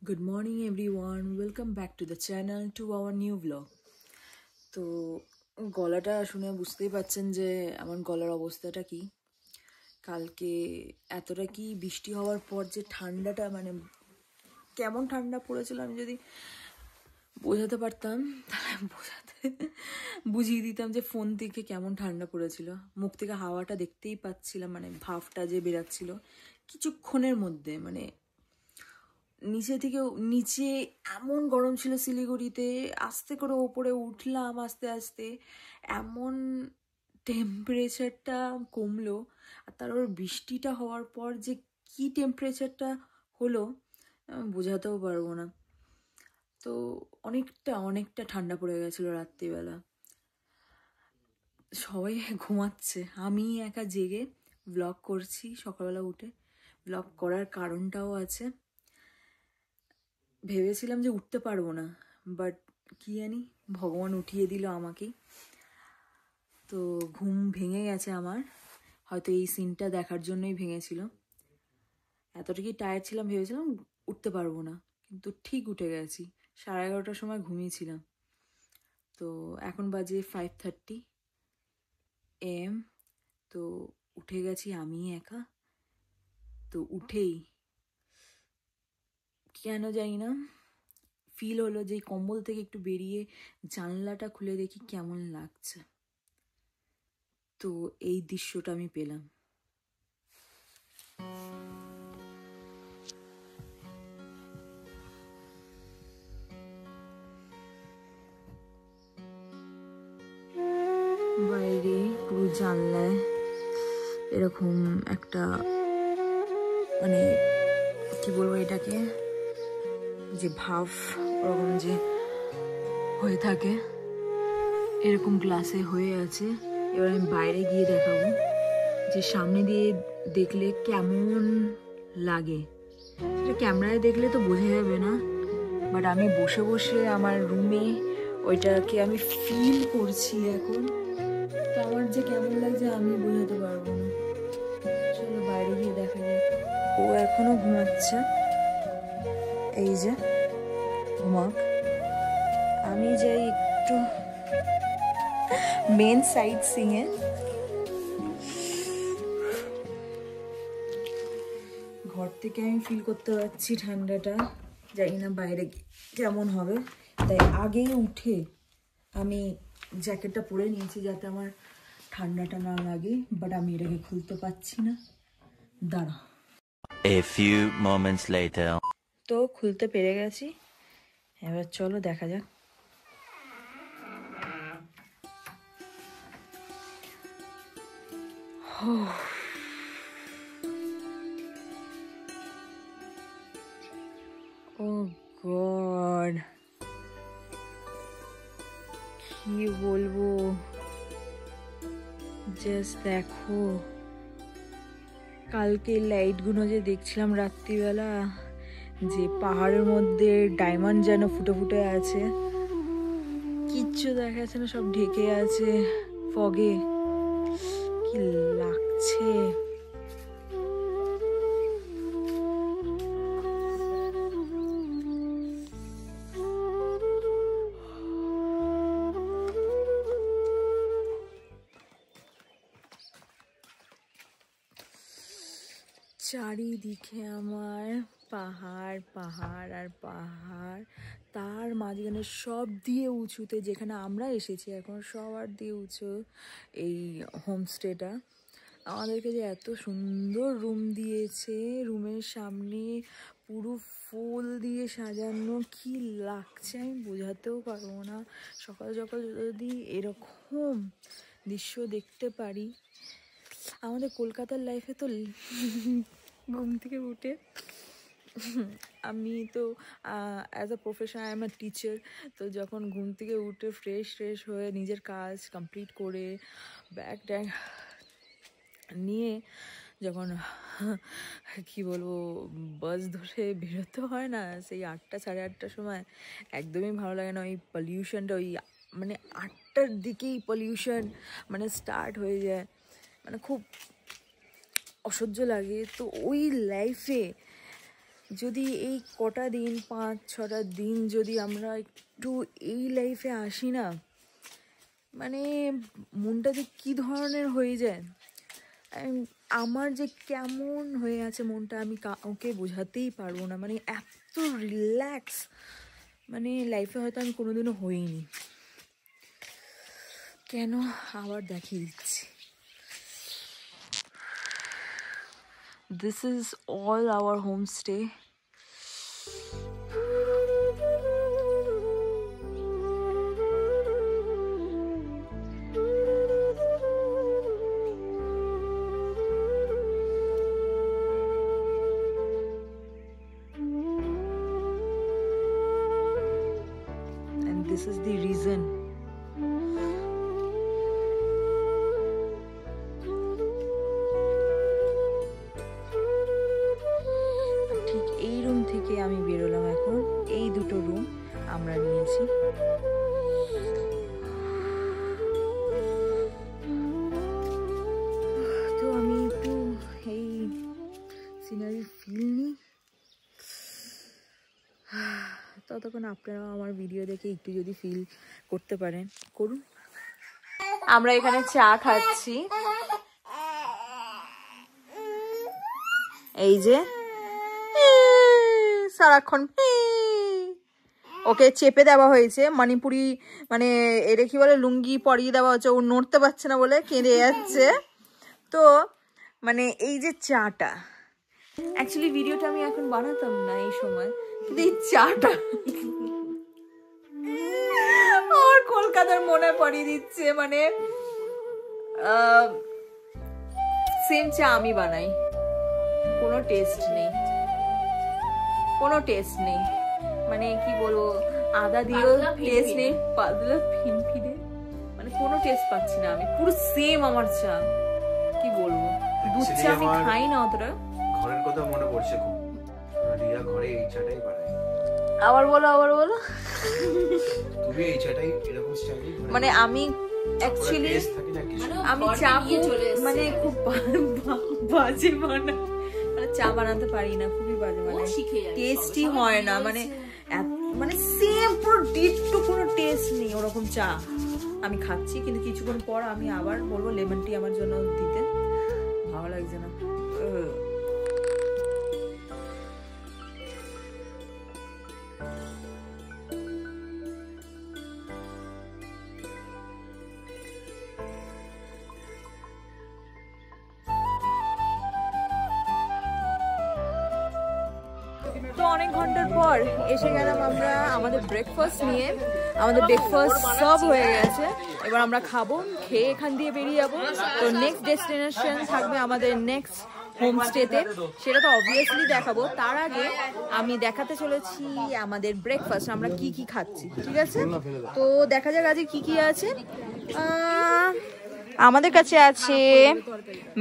Good morning everyone, welcome back to the channel to our new vlog. তো গলাটা শুনে বুঝতেই পাচ্ছেন যে আমার গলার অবস্থাটা কি। কালকে এতটা কি বৃষ্টি হওয়ার পর যে ঠান্ডাটা মানে কেমন ঠান্ডা পড়েছিল আমি যদি বোঝাতে পারতাম তাহলে বুঝিয়ে দিতাম যে ফোন থেকে কেমন ঠান্ডা পড়েছিল। মুখ থেকে হাওয়াটা দেখতেই পাচ্ছিলাম, মানে ভাফটা যে বেরাচ্ছিল কিছুক্ষণের মধ্যে, মানে নিচে এমন গরম ছিল শিলিগুড়িতে। আস্তে করে ওপরে উঠলাম আস্তে আস্তে, এমন টেম্পারেচারটা কমলো। আর তারপর বৃষ্টিটা হওয়ার পর যে কি টেম্পারেচারটা হলো বোঝাতেও পারবো না। তো অনেকটা ঠান্ডা পড়ে গেছিলো রাত্রিবেলা। সবাই ঘুমাচ্ছে, আমি একা জেগে ব্লগ করছি। সকালবেলা উঠে ব্লগ করার কারণটাও আছে, ভেবেছিলাম যে উঠতে পারবো না, বাট কি জানি ভগবান উঠিয়ে দিল আমাকেই। তো ঘুম ভেঙে গেছে আমার, হয়তো এই সিনটা দেখার জন্যই ভেঙেছিল। এতটুকুই টায়ার্ড ছিলাম, ভেবেছিলাম উঠতে পারবো না, কিন্তু ঠিক উঠে গেছি। 11:30টার সময় ঘুমিয়েছিলাম। তো এখন বাজে 5:30 AM। তো উঠে গেছি আমি একা। তো উঠেই কেন জানি না ফিল হলো যে কম্বল থেকে একটু বেরিয়ে জানলাটা খুলে দেখি কেমন লাগছে। তো এই দৃশ্যটা আমি পেলাম। বাইরে পুরো জানলায় এরকম একটা, মানে কি বলবো এটাকে, যে ভাব ওরকম যে হয়ে থাকে এরকম গ্লাসে হয়ে আছে। এবার আমি বাইরে গিয়ে দেখাবো যে সামনে দিয়ে দেখলে কেমন লাগে। সেটা ক্যামেরায় দেখলে তো বোঝা যাবে না, বাট আমি বসে বসে আমার রুমে ওইটাকে আমি ফিল করছি এখন। তো আমার যে কেমন লাগছে আমি বোঝাতে পারবো না। চলো বাইরে গিয়ে দেখা যাক। ও এখনো ঘুমাচ্ছে, এই যে ঘুমাক। আমি যাই একটু মেন সাইড সিংয়ে। ঘর থেকে আমি ফিল করতে পারছি ঠান্ডাটা, জানি না বাইরে কেমন হবে। তাই আগেই উঠে আমি জ্যাকেটটা পরে নিয়েছি যাতে আমার ঠান্ডাটা না লাগে, বাট আমি এটাকে খুলতে পারছি না। দাঁড়া। A few moments later. তো খুলতে পেরে গেছি, এবার চলো দেখা যাক। ও গড, কি বলবো, জাস্ট দেখো। কালকে লাইটগুলো যে দেখছিলাম রাত্রিবেলা, যে পাহাড়ের মধ্যে ডায়মন্ড যেন ফুটে ফুটে আছে, কিচ্ছু দেখা যাচ্ছে না, সব ঢেকে আছে ফগে। কি লাগছে। চারিদিকে আমার পাহাড় পাহাড় আর পাহাড়, তার মাঝখানে সব দিয়ে উঁচুতে, যেখানে আমরা এসেছি এখন সবার দিয়ে উঁচু এই হোমস্টেটা। আমাদেরকে যে এত সুন্দর রুম দিয়েছে, রুমের সামনে পুরো ফুল দিয়ে সাজানো, কি লাগছে আমি বোঝাতেও পারবো না। সকাল সকাল যদি এরকম দৃশ্য দেখতে পারি। আমাদের কলকাতার লাইফে তো ঘুম থেকে উঠে, আমি তো as a profession I am a teacher. তো যখন ঘুম থেকে উঠে ফ্রেশ হয়ে নিজের কাজ কমপ্লিট করে ব্যাগ ট্যাগ নিয়ে যখন কি বলবো বাস ধরে বেরোতে হয় না, সেই 8টা 8:30টার সময় একদমই ভালো লাগে না। ওই পলিউশনটা, ওই মানে 8টার দিকেই পলিউশন মানে স্টার্ট হয়ে যায়, মানে খুব অসহ্য লাগে। তো ওই লাইফে যদি এই কটা দিন 5-6টা দিন যদি আমরা একটু এই লাইফে আসি না, মানে মনটা যে কী ধরনের হয়ে যায়, আমার যে কেমন হয়ে আছে মনটা আমি কাউকে বোঝাতেই পারবো না। মানে এত রিল্যাক্স মানে লাইফে হয়তো আমি কোনোদিনও হইনি। কেন আবার দেখিয়ে দিচ্ছি। This is all our homestay. And this is the reason. ঠিক এই রুম থেকে আমি বেরোলাম। এখন এই দুটো রুম আমরা নিয়েছি। তো আমি একটু এই সিনারি ফিল নিই, ততক্ষণ আপনারা আমার ভিডিও দেখে একটু যদি ফিল করতে পারেন করুন। আমরা এখানে চা খাচ্ছি, এই যে সারাক্ষণ ওকে চেপে দেওয়া হয়েছে, মণিপুরি মানে এটা কি বলে লুঙ্গি পরিয়ে দেওয়া হচ্ছে, ও নড়তে পারছে না বলে কেঁদে যাচ্ছে। তো মানে এই যে চাটা, অ্যাকচুয়ালি ভিডিওটা আমি এখন বানাতাম না এই সময়, কিন্তু এই চাটা আর কলকাতার মনে পড়িয়ে দিচ্ছে। মানে সেম চা আমি বানাই, কোনো টেস্ট নেই, কোনো টেস্ট নেই, মানে কি বলবো, আদা দিয়েও টেস্ট নেই, পাতলা ফিনফিনে, মানে কোনো টেস্ট পাচ্ছি না আমি। পুরো সেম আমার চা, কি বলবো, দুধ চা আমি খাই না অতটা। ঘরের কথা মনে পড়ছে খুব, রিয়া ঘরে এই চাটাই বানায়। আবার বলো, আবার বলো। তুমি এই চাটাই এরকম স্টাইলে মানে আমি অ্যাকচুয়ালি আমি চা মানে খুব বাজে বানাই, মানে চা বানাতে পারি না, খুবই বাজে বানাই, টেস্টি হয় না, মানে মানে সেম পুরো ডিটটো, কোনো টেস্ট নেই ওরকম চা আমি খাচ্ছি। কিন্তু কিছুক্ষণ পর আমি আবার বলবো লেমন টি আমার জন্য দিতে, ভালো লাগছে না। তো অনেক ঘন্টার পর এসে গেলাম আমরা আমাদের ব্রেকফাস্ট নিয়ে। আমাদের ব্রেকফাস্ট সব হয়ে গেছে, এবার আমরা খাবো, খেয়ে এখান দিয়ে বেরিয়ে যাবো। তো নেক্সট ডেস্টিনেশন থাকবে আমাদের নেক্সট হোমস্টেতে, সেটা তো অবভিয়াসলি দেখাবো। তার আগে আমি দেখাতে চলেছি আমাদের ব্রেকফাস্ট, আমরা কি কি খাচ্ছি, ঠিক আছে? তো দেখা যাক আজকে কি কি আছে। আমাদের কাছে আছে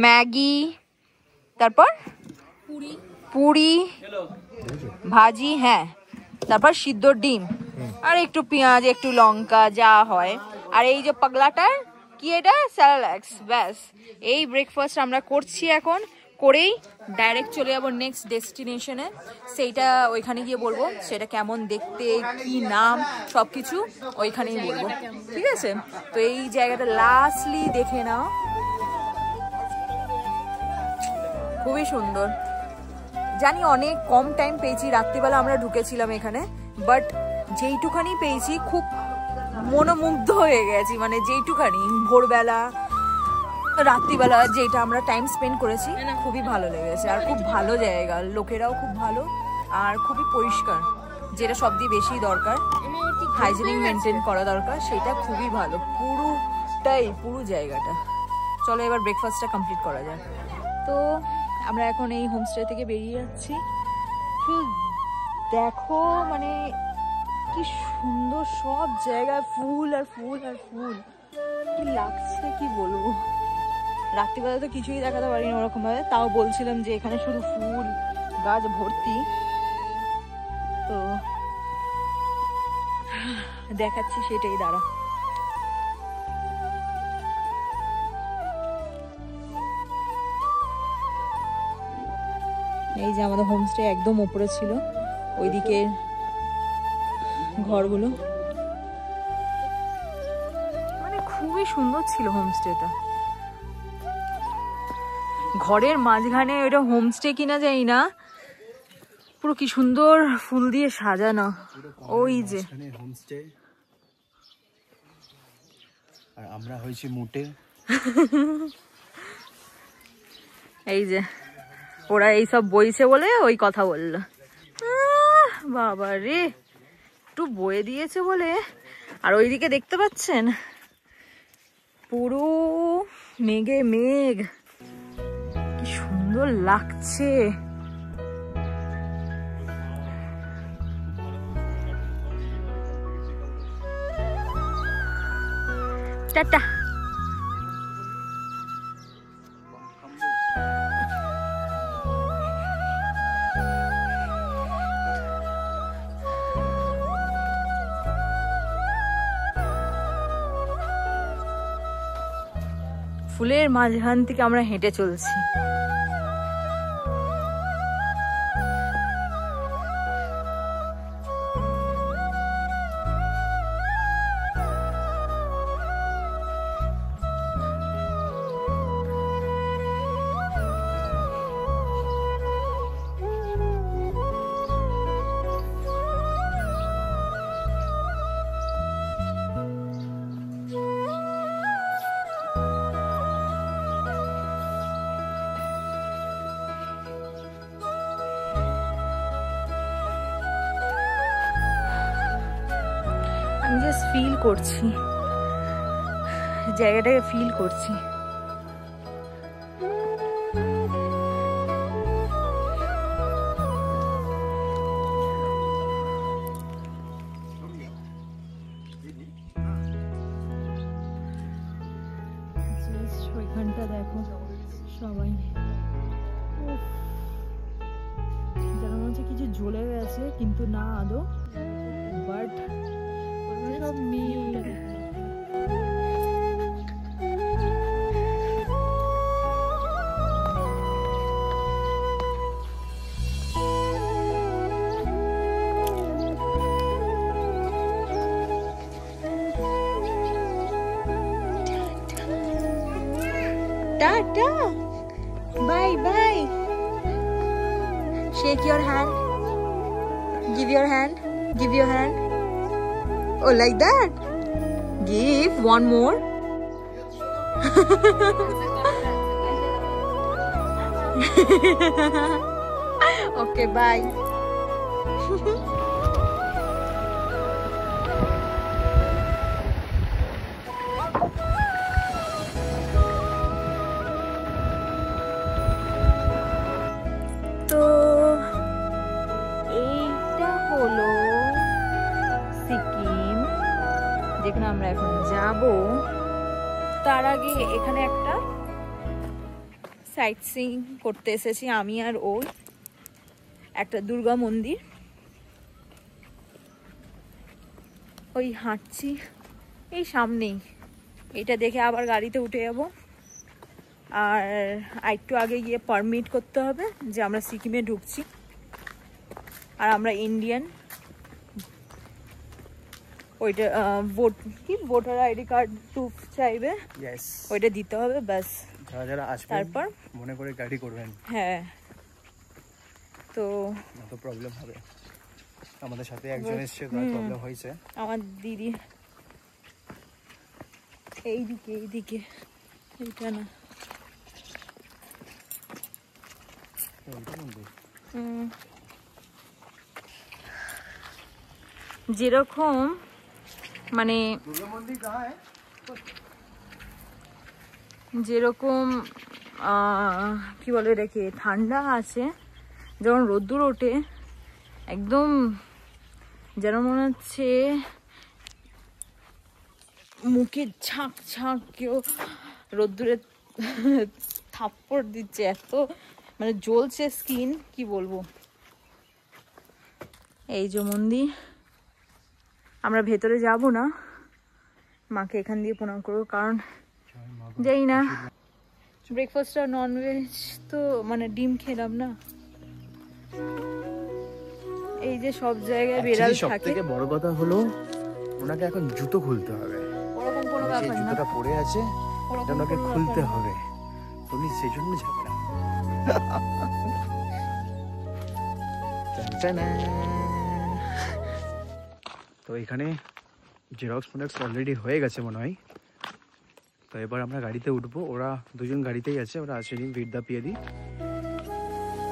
ম্যাগি, তারপর পুরি, ভাজি, হ্যাঁ, তারপর সিদ্ধ ডিম, আর একটু পেঁয়াজ, একটু লঙ্কা, যা হয়। আর এই যে পাগলাটার কি এটা, স্যালাডস, ব্যাস। এই ব্রেকফাস্ট আমরা করছি এখন, করেই ডাইরেক্ট চলে যাবো নেক্সট ডেস্টিনেশনে। সেইটা ওইখানে গিয়ে বলবো সেটা কেমন দেখতে, কি নাম, সব কিছু ওইখানেই বলবো, ঠিক আছে? তো এই জায়গাটা লাস্টলি দেখে নাও, খুবই সুন্দর। জানি অনেক কম টাইম পেয়েছি, রাত্রিবেলা আমরা ঢুকেছিলাম এখানে, বাট যেইটুখানি পেয়েছি খুব মনোমুগ্ধ হয়ে গেছি। মানে যেইটুখানি ভোরবেলা রাত্রিবেলা যেটা আমরা টাইম স্পেন্ড করেছি, খুবই ভালো লেগেছে। আর খুব ভালো জায়গা, লোকেরাও খুব ভালো, আর খুবই পরিষ্কার, যেটা সব দিয়ে বেশি দরকার, হাইজিনিক মেনটেন করা দরকার, সেটা খুবই ভালো পুরোটাই, পুরো জায়গাটা। চলো এবার ব্রেকফাস্টটা কমপ্লিট করা যায়। তো আমরা এখন এই হোমস্টে থেকে বেরিয়ে যাচ্ছি। শুধু দেখো মানে কি সুন্দর সব জায়গায় ফুল আর ফুল আর ফুল, কি লাগছে কি বলবো। রাত্রিবেলা তো কিছুই দেখাতে পারিনি ওরকম ভাবে, তাও বলছিলাম যে এখানে শুধু ফুল গাছ ভর্তি। তো দেখাচ্ছি সেটাই, দাঁড়া। এই যে আমাদের হোমস্টে একদম ওপরে ছিল, ওইদিকে ঘরগুলো, মানে খুবই সুন্দর ছিল হোমস্টেটা। ঘরের মাঝখানে ওইটা হোমস্টে কিনা যাই না, পুরো কি সুন্দর ফুল দিয়ে সাজানো। ওই যে হোমস্টে, আর আমরা হয়েছি মুটে। এই যে ওরা এইসব বইছে বলে ওই কথা বললো। বাবা রে, একটু বয়ে দিয়েছে বলে। আর ওইদিকে দেখতে পাচ্ছেন পুরো মেঘে মেঘ, কি সুন্দর লাগছে। টাটা। ফুলের মাঝখান থেকে আমরা হেঁটে চলছি। আমি জাস্ট ফিল করছি, জায়গাটাকে ফিল করছি। ওইখানটা দেখো সবাই, যেন মনে হচ্ছে কিছু জ্বলে গেছে, কিন্তু না আদৌ, বাট সব মিল। Tata, bye bye. Shake your hand. Give your hand. Give your hand. Oh, like that. Give one more. Okay, bye. তো এইটা হলো সিকিম, যেখানে আমরা এখন যাব। তার আগে এখানে একটা সাইট সিইং করতে এসেছি আমি আর ওই, একটা দুর্গা মন্দির। ওই হাঁটছি এই সামনেই, এটা দেখে আবার গাড়িতে উঠে যাব। আর একটু আগে গিয়ে পারমিট করতে হবে যে আমরা সিকিমে ঢুকছি। আর আমরা ইন্ডিয়ান, ওইটা ভোটার আইডি কার্ড প্রুফ চাইবে, ওইটা দিতে হবে, ব্যাস। যারা আসবেন তারপর মনে করে গাড়ি করবেন। হ্যাঁ, তো তো প্রবলেম হবে। আমাদের সাথে একজন এসেছে, তার প্রবলেম হয়েছে। আমার দিদি এইদিকে এইটা না, যেরকম মানে যেরকম কি বলে এটাকে, ঠান্ডা আছে, যখন রোদ্দুর ওঠে একদম যেন মনে হচ্ছে মুখে ঝাঁক ঝাঁক কেউ রোদ্দুরে থাপ্পড় দিচ্ছে, এত মানে জ্বলছে স্কিন, কি বলবো। এই যে মন্দির, আমরা ভেতরে যাব না, মাকে এখান দিয়ে প্রণাম করবো, কারণ যাই না ব্রেকফাস্টটা ননভেজ তো, মানে ডিম খেলাম না, এই যে সব জায়গায় বিড়াল সব থাকে, থেকে বড় কথা হলো ওনাকে এখন জুতো খুলতে হবে। ওরকম কোনো যে ব্যাপার না, জুতোটা পরে আছে ওরকম ওনাকে কোনো খুলতে ব্যাপার হবে, উনি সেই জন্য যাবে না। টানটানা। তো এখানে জেরক্স ফোনেক্স অলরেডি হয়ে গেছে মনে হয়। তো এবার আমরা গাড়িতে উঠবো, ওরা দুজন গাড়িতেই আছে, ওরা আসেনি বিদ্যা পিয়েদি,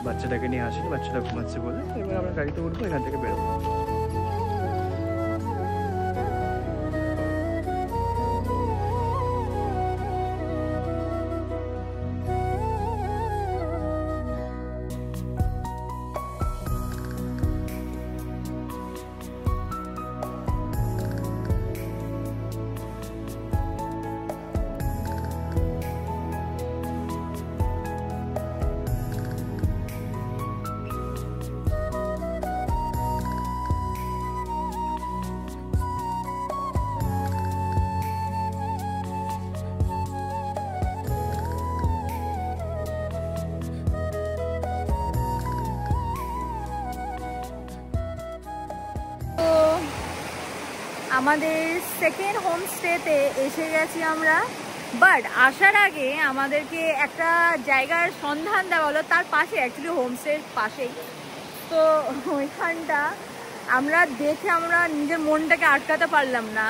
বাচ্চাটাকে নিয়ে আসেনি, বাচ্চাটা ঘুমাচ্ছে বলে। এবার আমরা গাড়িতে উঠবো, এখান থেকে বেরোবো। তো আমাদের সেকেন্ড হোমস্টেতে এসে গেছি আমরা। বাট আসার আগে আমাদেরকে একটা জায়গার সন্ধান দেওয়া হলো, তার পাশে অ্যাকচুয়ালি হোমস্টের পাশেই। তো ওইখানটা আমরা দেখে আমরা নিজের মনটাকে আটকাতে পারলাম না,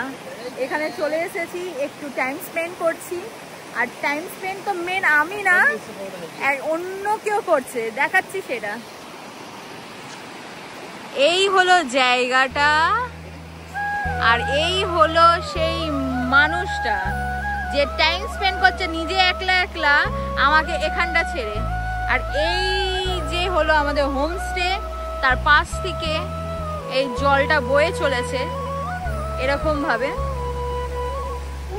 এখানে চলে এসেছি, একটু টাইম স্পেন্ড করছি। আর টাইম স্পেন্ড তো মেন আমি না, অন্য কেউ করছে, দেখাচ্ছি সেটা। এই হলো জায়গাটা, আর এই হলো সেই মানুষটা যে টাইম স্পেন্ড করছে নিজে একলা একলা আমাকে এখানটা ছেড়ে। আর এই যে হলো আমাদের হোমস্টে, তার পাশ থেকে এই জলটা বয়ে চলেছে এরকম ভাবে।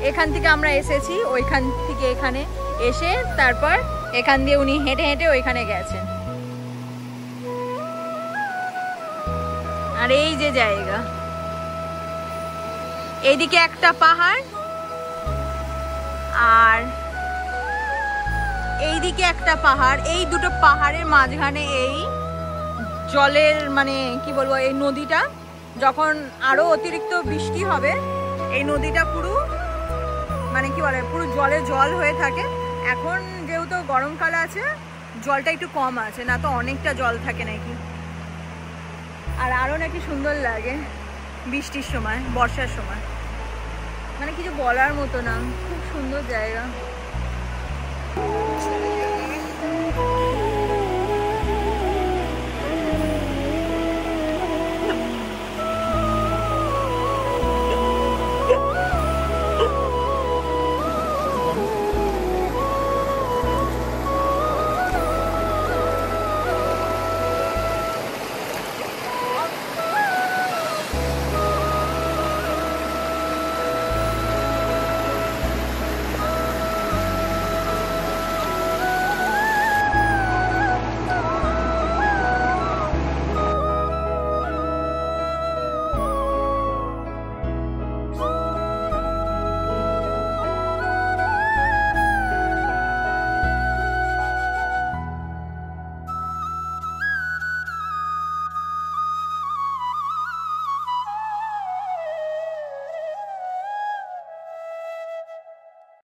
এখান থেকে আমরা এসেছি, ওইখান থেকে এখানে এসে তারপর এখান দিয়ে উনি হেঁটে হেঁটে ওইখানে গেছেন। আর এই যে জায়গা, এইদিকে একটা পাহাড় আর এইদিকে একটা পাহাড়, এই দুটো পাহাড়ের মাঝখানে এই জলের মানে কি বলবো, এই নদীটা যখন আরো অতিরিক্ত বৃষ্টি হবে এই নদীটা পুরো মানে কি বলে পুরো জলে জল হয়ে থাকে। এখন যেহেতু গরমকাল আছে জলটা একটু কম আছে, না তো অনেকটা জল থাকে নাকি। আর আরো নাকি সুন্দর লাগে বৃষ্টির সময়, বর্ষার সময়, মানে কিছু বলার মতো না, খুব সুন্দর জায়গা।